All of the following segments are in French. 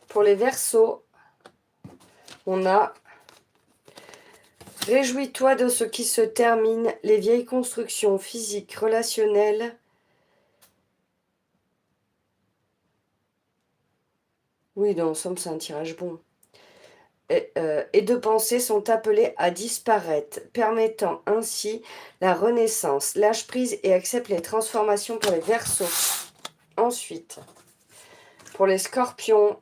pour les Verseaux, on a « Réjouis-toi de ce qui se termine, les vieilles constructions physiques, relationnelles. » Oui, dans l'ensemble, c'est un tirage bon. Et de pensées sont appelées à disparaître, permettant ainsi la renaissance. Lâche prise et accepte les transformations pour les Verseaux. Ensuite, pour les Scorpions,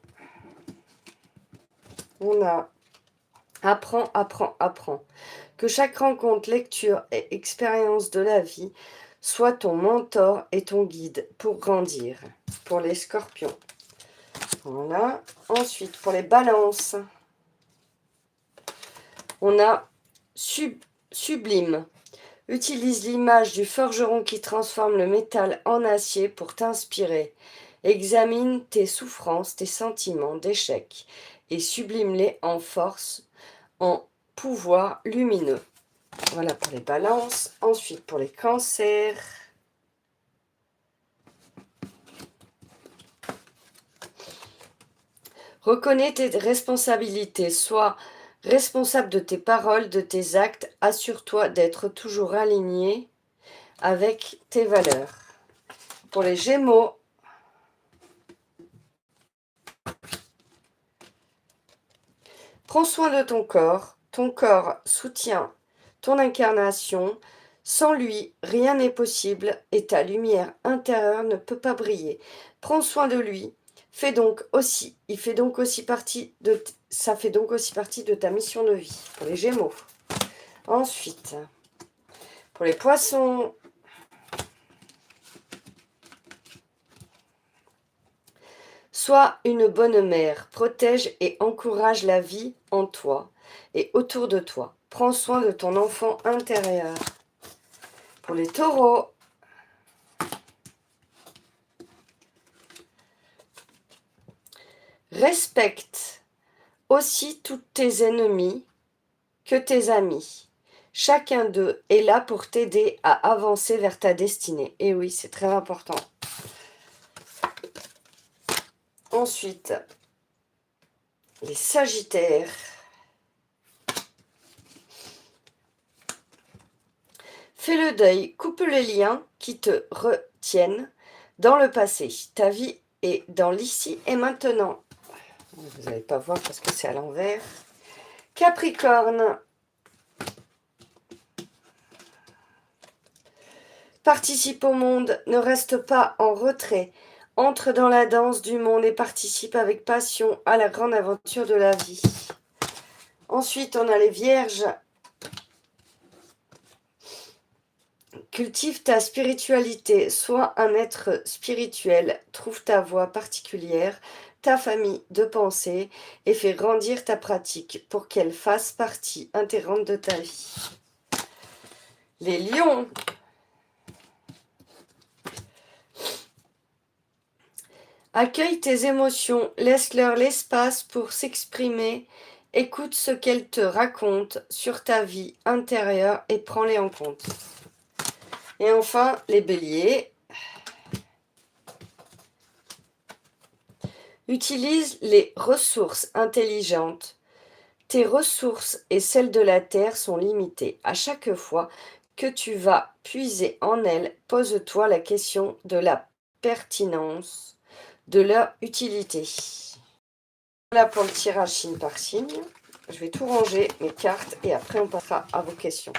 on a apprends, apprends, apprends. Que chaque rencontre, lecture et expérience de la vie soit ton mentor et ton guide pour grandir. Pour les Scorpions. Voilà. Ensuite, pour les Balances, on a sublime. Utilise l'image du forgeron qui transforme le métal en acier pour t'inspirer. Examine tes souffrances, tes sentiments d'échec et sublime-les en force, en pouvoir lumineux. Voilà pour les Balances. Ensuite, pour les Cancers. Reconnais tes responsabilités. Sois responsable de tes paroles, de tes actes. Assure-toi d'être toujours aligné avec tes valeurs. Pour les Gémeaux, prends soin de ton corps. Ton corps soutient ton incarnation. Sans lui, rien n'est possible et ta lumière intérieure ne peut pas briller. Prends soin de lui. Ça fait donc aussi partie de ta mission de vie pour les Gémeaux. Ensuite, pour les Poissons, sois une bonne mère, protège et encourage la vie en toi et autour de toi. Prends soin de ton enfant intérieur. Pour les Taureaux, respecte aussi tous tes ennemis que tes amis. Chacun d'eux est là pour t'aider à avancer vers ta destinée. Et oui, c'est très important. Ensuite, les Sagittaires. Fais le deuil, coupe les liens qui te retiennent dans le passé. Ta vie est dans l'ici et maintenant. Vous n'allez pas voir parce que c'est à l'envers. Capricorne. Participe au monde, ne reste pas en retrait. Entre dans la danse du monde et participe avec passion à la grande aventure de la vie. Ensuite, on a les Vierges. Cultive ta spiritualité, sois un être spirituel, trouve ta voie particulière, ta famille de pensée et fais grandir ta pratique pour qu'elle fasse partie intégrante de ta vie. Les Lions. Accueille tes émotions, laisse-leur l'espace pour s'exprimer, écoute ce qu'elles te racontent sur ta vie intérieure et prends-les en compte. Et enfin, les Béliers. Utilise les ressources intelligentes. Tes ressources et celles de la Terre sont limitées. À chaque fois que tu vas puiser en elles, pose-toi la question de la pertinence de leur utilité. Voilà pour le tirage signe par signe. Je vais tout ranger, mes cartes, et après on passera à vos questions.